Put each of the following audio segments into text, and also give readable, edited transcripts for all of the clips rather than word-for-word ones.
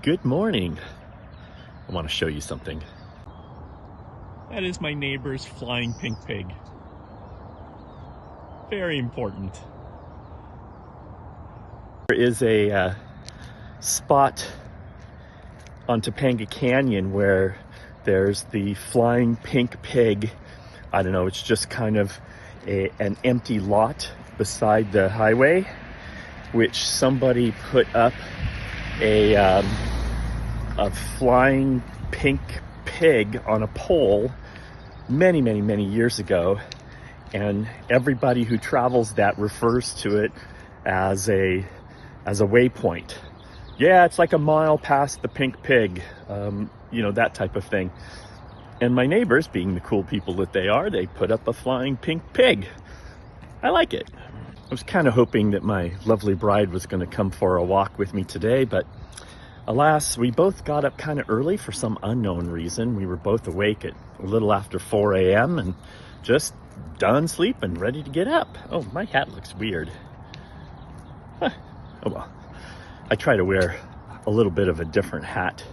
Good morning. I want to show you something. That is my neighbor's flying pink pig. Very important. There is a spot on Topanga Canyon where there's the flying pink pig. I don't know, it's just kind of an empty lot beside the highway, which somebody put up a flying pink pig on a pole many years ago, and everybody who travels that refers to it as a waypoint. Yeah, it's like a mile past the pink pig, that type of thing. And my neighbors, being the cool people that they are, they put up a flying pink pig. I like it. I was kind of hoping that my lovely bride was going to come for a walk with me today, but alas, we both got up kind of early for some unknown reason. We were both awake at a little after 4 a.m. and just done sleeping, ready to get up. Oh, my hat looks weird. Huh. Oh well. I try to wear a little bit of a different hat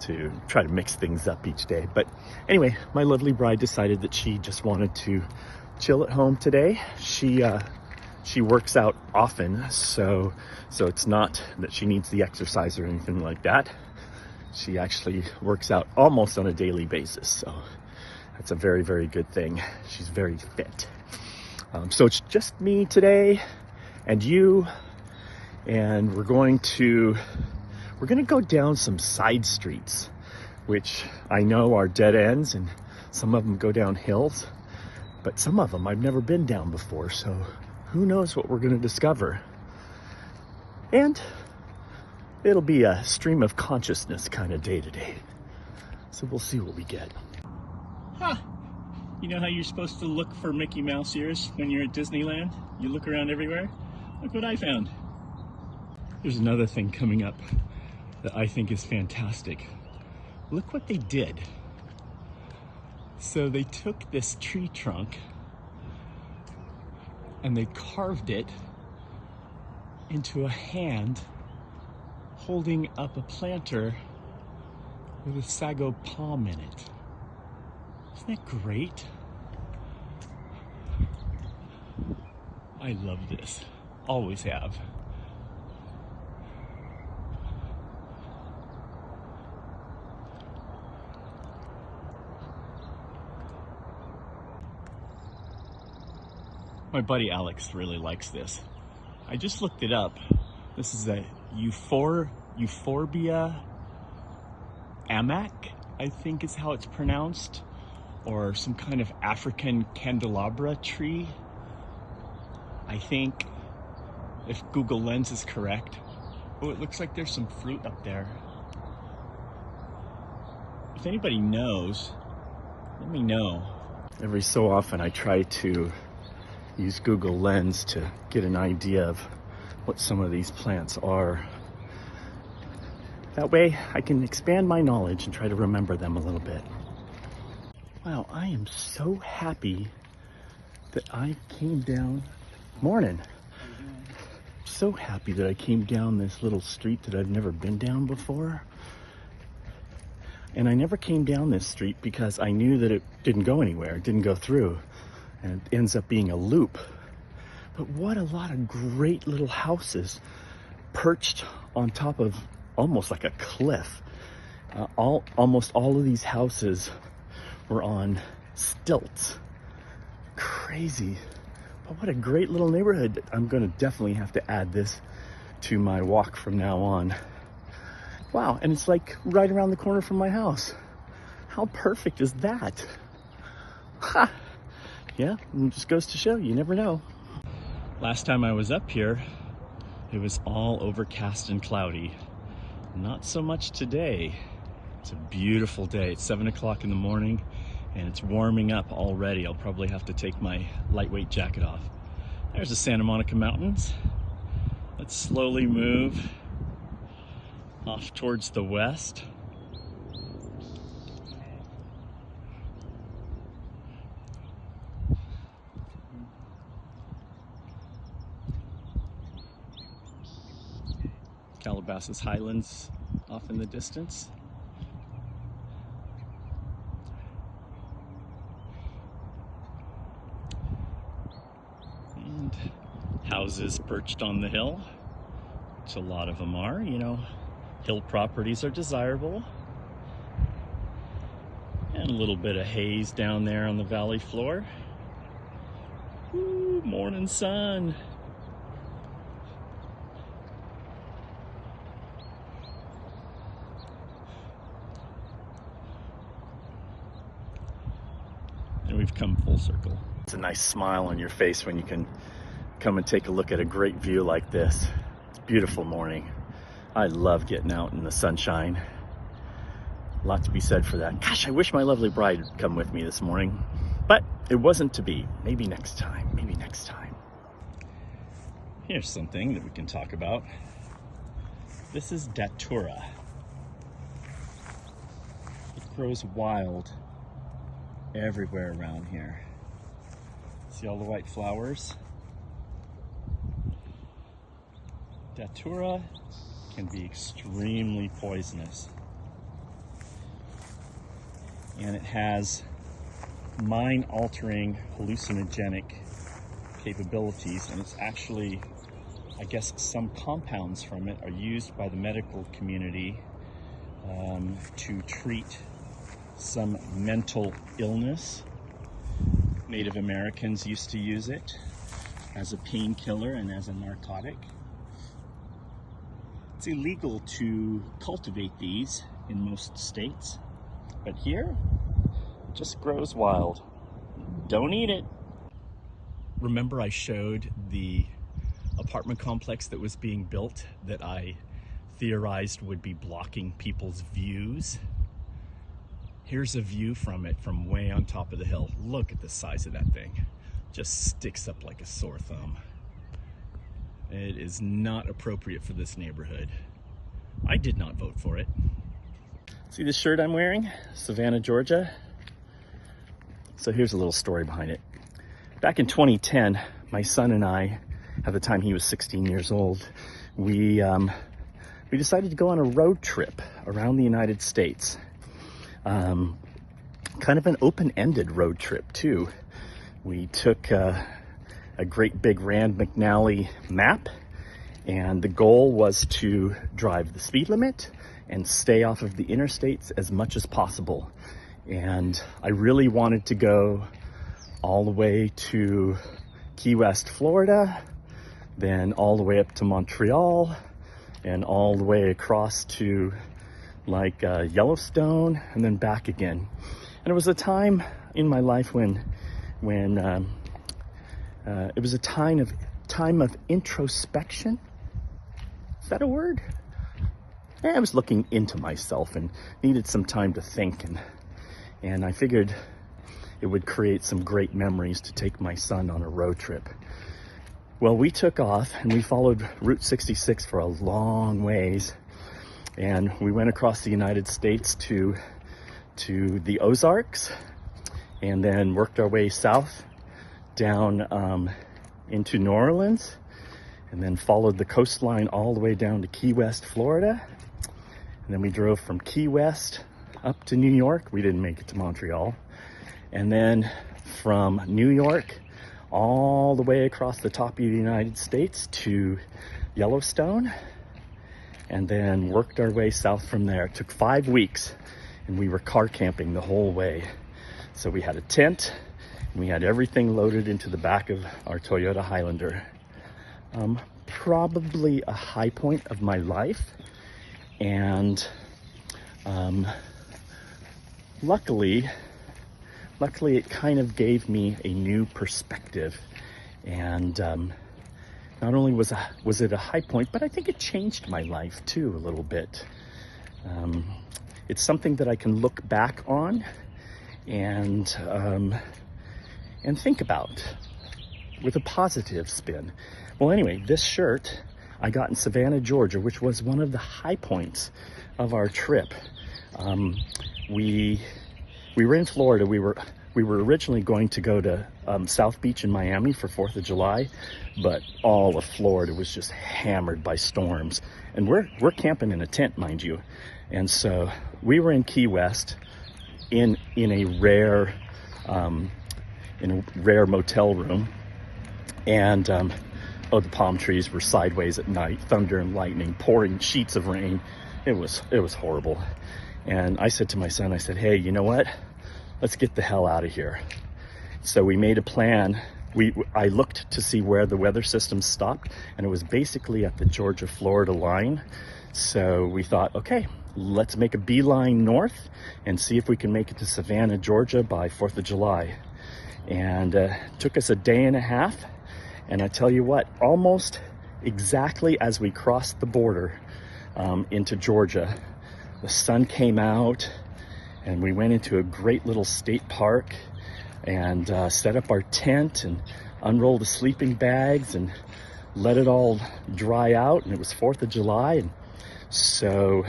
to try to mix things up each day. But anyway, my lovely bride decided that she just wanted to chill at home today. She works out often, so it's not that she needs the exercise or anything like that. She actually works out almost on a daily basis, so that's a very good thing. She's very fit. So it's just me today and you, and we're going to go down some side streets, which I know are dead ends, and some of them go down hills, but some of them I've never been down before, so who knows what we're going to discover. And it'll be a stream of consciousness kind of day today. So we'll see what we get. Huh. You know how you're supposed to look for Mickey Mouse ears when you're at Disneyland? You look around everywhere? Look what I found. There's another thing coming up that I think is fantastic. Look what they did. So they took this tree trunk and they carved it into a hand holding up a planter with a sago palm in it. Isn't that great? I love this. Always have. My buddy Alex really likes this. I just looked it up. This is a Euphorbia amac, I think is how it's pronounced, or some kind of African candelabra tree, I think, if Google Lens is correct. Oh, it looks like there's some fruit up there. If anybody knows, let me know. Every so often I try to use Google Lens to get an idea of what some of these plants are. That way I can expand my knowledge and try to remember them a little bit. Wow, I am so happy that I came down. Morning. So happy that I came down this little street that I've never been down before. And I never came down this street because I knew that it didn't go anywhere, it didn't go through. And it ends up being a loop. But what a lot of great little houses perched on top of almost like a cliff. Almost all of these houses were on stilts. Crazy. But what a great little neighborhood. I'm going to definitely have to add this to my walk from now on. Wow, and it's like right around the corner from my house. How perfect is that? Ha! Yeah, it just goes to show, you never know. Last time I was up here, it was all overcast and cloudy. Not so much today. It's a beautiful day. It's 7 o'clock in the morning and it's warming up already. I'll probably have to take my lightweight jacket off. There's the Santa Monica Mountains. Let's slowly move off towards the west. Calabasas Highlands off in the distance. And houses perched on the hill, which a lot of them are. You know, hill properties are desirable. And a little bit of haze down there on the valley floor. Ooh, morning sun. And we've come full circle. It's a nice smile on your face when you can come and take a look at a great view like this. It's a beautiful morning. I love getting out in the sunshine. A lot to be said for that. Gosh, I wish my lovely bride would come with me this morning, but it wasn't to be. Maybe next time, maybe next time. Here's something that we can talk about. This is Datura. It grows wild everywhere around here. See all the white flowers? Datura can be extremely poisonous. And it has mind-altering hallucinogenic capabilities, and it's actually, I guess, some compounds from it are used by the medical community to treat some mental illness. Native Americans used to use it as a painkiller and as a narcotic. It's illegal to cultivate these in most states. But here, it just grows wild. Don't eat it. Remember I showed the apartment complex that was being built that I theorized would be blocking people's views? Here's a view from it from way on top of the hill. Look at the size of that thing. Just sticks up like a sore thumb. It is not appropriate for this neighborhood. I did not vote for it. See this shirt I'm wearing? Savannah, Georgia. So here's a little story behind it. Back in 2010, my son and I, at the time he was 16 years old, we decided to go on a road trip around the United States. Kind of an open-ended road trip too. We took a great big Rand McNally map, and the goal was to drive the speed limit and stay off of the interstates as much as possible. And I really wanted to go all the way to Key West, Florida, then all the way up to Montreal, and all the way across to like Yellowstone, and then back again. And it was a time in my life when it was a time of introspection. Is that a word? I was looking into myself and needed some time to think, and I figured it would create some great memories to take my son on a road trip. Well, we took off and we followed Route 66 for a long ways, and we went across the United States to the Ozarks, and then worked our way south down into New Orleans, and then followed the coastline all the way down to Key West, Florida. And then we drove from Key West up to New York. We didn't make it to Montreal. And then from New York all the way across the top of the United States to Yellowstone, and then worked our way south from there. It took 5 weeks, and we were car camping the whole way. So we had a tent, and we had everything loaded into the back of our Toyota Highlander. Probably a high point of my life. And luckily it kind of gave me a new perspective. And not only was it a high point, but I think it changed my life too a little bit. It's something that I can look back on and think about with a positive spin. Well, anyway, this shirt I got in Savannah, Georgia, which was one of the high points of our trip. We were in Florida. We were We were originally going to go to South Beach in Miami for 4th of July, but all of Florida was just hammered by storms. And we're camping in a tent, mind you. And so we were in Key West in a rare motel room. And oh, the palm trees were sideways at night, thunder and lightning, pouring sheets of rain. It was horrible. And I said to my son, I said, hey, you know what? Let's get the hell out of here. So we made a plan. I looked to see where the weather system stopped, and it was basically at the Georgia-Florida line. So we thought, okay, let's make a beeline north and see if we can make it to Savannah, Georgia by 4th of July. And took us a day and a half. And I tell you what, almost exactly as we crossed the border into Georgia, the sun came out, and we went into a great little state park and set up our tent and unrolled the sleeping bags and let it all dry out. And it was 4th of July. And so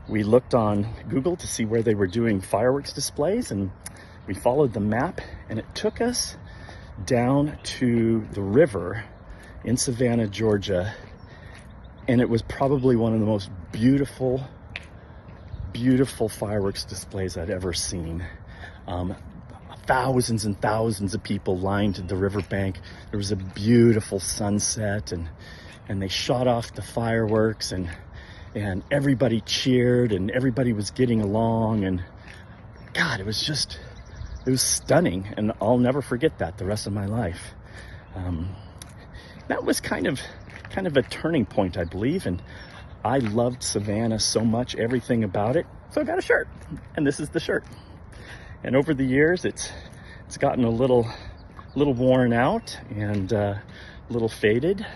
we looked on Google to see where they were doing fireworks displays, and we followed the map, and it took us down to the river in Savannah, Georgia. And it was probably one of the most beautiful fireworks displays I'd ever seen. Thousands and thousands of people lined the riverbank. There was a beautiful sunset, and they shot off the fireworks, and everybody cheered, and everybody was getting along, and God, it was stunning, and I'll never forget that the rest of my life. That was kind of a turning point, I believe, and I loved Savannah so much, everything about it. So I got a shirt, and this is the shirt. And over the years, it's gotten a little worn out and a little faded.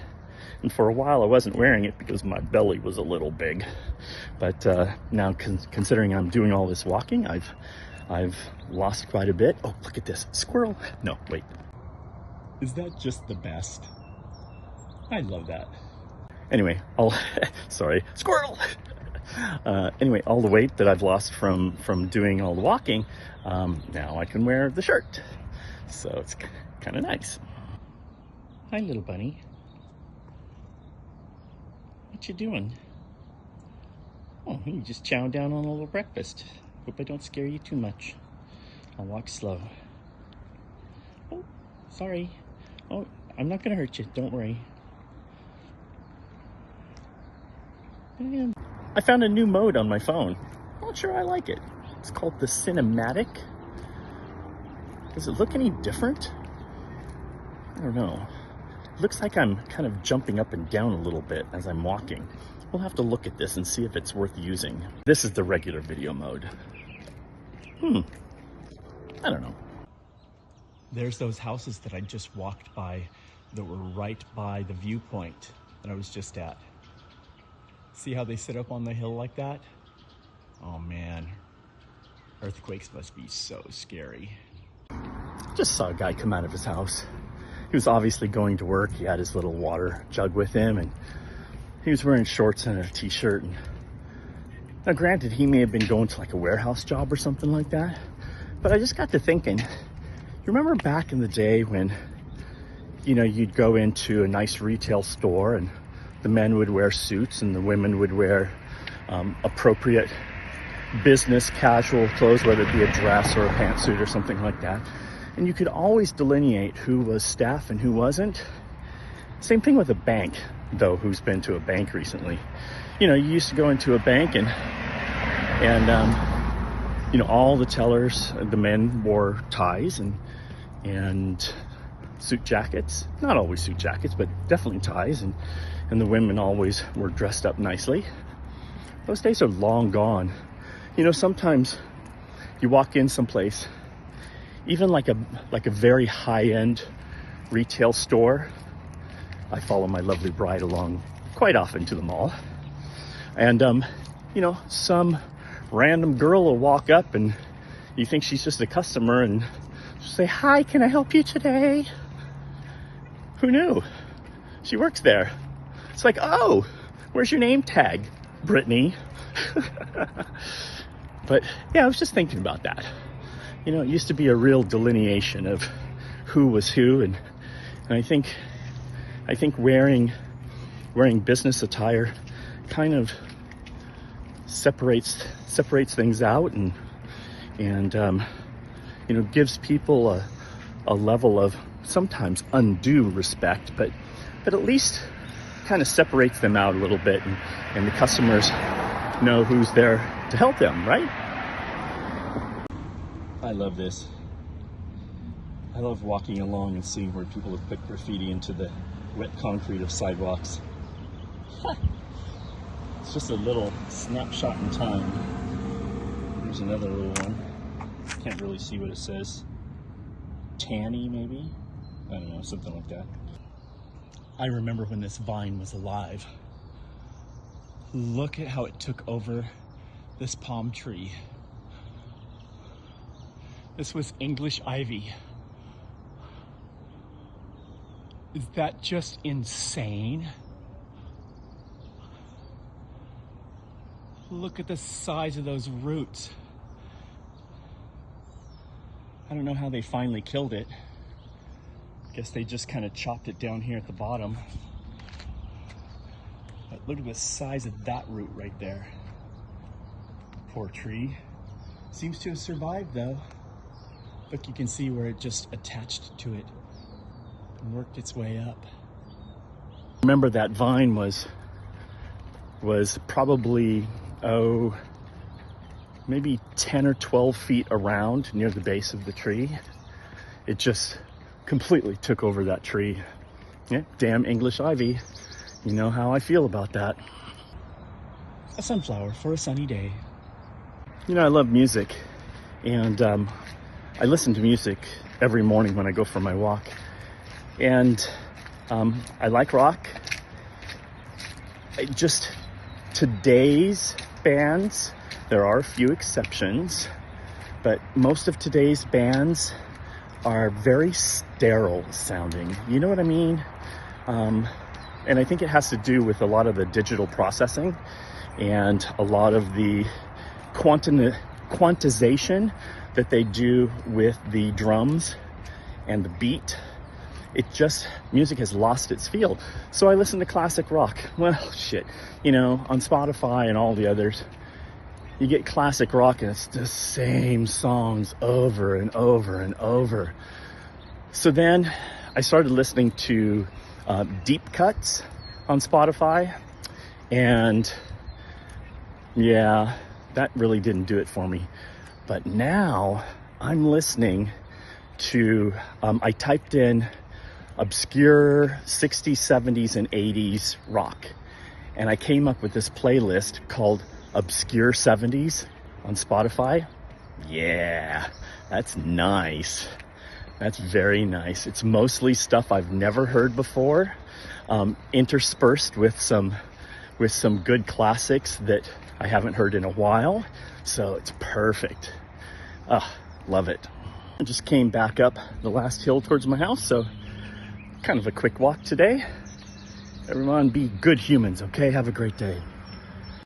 And for a while, I wasn't wearing it because my belly was a little big. But now, considering I'm doing all this walking, I've lost quite a bit. Oh, look at this squirrel! No, wait. Is that just the best? I love that. Anyway, sorry, squirrel. Anyway, all the weight that I've lost from doing all the walking, now I can wear the shirt. So it's kind of nice. Hi, little bunny. What you doing? Oh, you just chowing down on a little breakfast. Hope I don't scare you too much. I'll walk slow. Oh, sorry. Oh, I'm not gonna hurt you, don't worry. I found a new mode on my phone. I'm not sure I like it. It's called the cinematic. Does it look any different? I don't know. It looks like I'm kind of jumping up and down a little bit as I'm walking. We'll have to look at this and see if it's worth using. This is the regular video mode. I don't know. There's those houses that I just walked by that were right by the viewpoint that I was just at. See how they sit up on the hill like that? Oh man, earthquakes must be so scary. Just saw a guy come out of his house. He was obviously going to work. He had his little water jug with him, and he was wearing shorts and a t-shirt. And now granted, he may have been going to like a warehouse job or something like that, but I just got to thinking, you remember back in the day when, you know, you'd go into a nice retail store and the men would wear suits and the women would wear appropriate business casual clothes, whether it be a dress or a pantsuit or something like that. And you could always delineate who was staff and who wasn't. Same thing with a bank, though. Who's been to a bank recently? You know, you used to go into a bank and you know, all the tellers, the men wore ties and suit jackets. Not always suit jackets, but definitely ties. And the women always were dressed up nicely. Those days are long gone. You know, sometimes you walk in someplace, even like a very high-end retail store. I follow my lovely bride along quite often to the mall. And, you know, some random girl will walk up and you think she's just a customer and she'll say, "Hi, can I help you today?" Who knew? She works there. It's like, oh, where's your name tag, Britney? But yeah, I was just thinking about that. you know, it used to be a real delineation of who was who, and I think wearing business attire kind of separates things out, and you know, gives people a level of sometimes undue respect, but at least kind of separates them out a little bit, and the customers know who's there to help them, right? I love this. I love walking along and seeing where people have put graffiti into the wet concrete of sidewalks. It's just a little snapshot in time. Here's another little one. Can't really see what it says. Tanny, maybe? I don't know, something like that. I remember when this vine was alive. Look at how it took over this palm tree. This was English ivy. Is that just insane? Look at the size of those roots. I don't know how they finally killed it. Guess they just kind of chopped it down here at the bottom. But look at the size of that root right there. Poor tree. Seems to have survived though. Look, you can see where it just attached to it and worked its way up. Remember, that vine was probably, maybe 10 or 12 feet around near the base of the tree. It just completely took over that tree. Yeah, damn English ivy. You know how I feel about that. A sunflower for a sunny day. You know, I love music, and I listen to music every morning when I go for my walk. And I like rock. Today's bands, there are a few exceptions, but most of today's bands are very sterile sounding. You know what I mean? And I think it has to do with a lot of the digital processing and a lot of the quantization that they do with the drums and the beat. Music has lost its feel. So I listen to classic rock. Well, shit, you know, on Spotify and all the others, you get classic rock and it's the same songs over and over and over. So then I started listening to deep cuts on Spotify, and yeah, that really didn't do it for me. But now I'm listening to, I typed in obscure 60s, 70s, and 80s rock, and I came up with this playlist called Obscure 70s on Spotify. Yeah, that's nice. That's very nice. It's mostly stuff I've never heard before, interspersed with some good classics that I haven't heard in a while. So it's perfect. Love it. I just came back up the last hill towards my house, so kind of a quick walk today. Everyone be good humans, okay? Have a great day.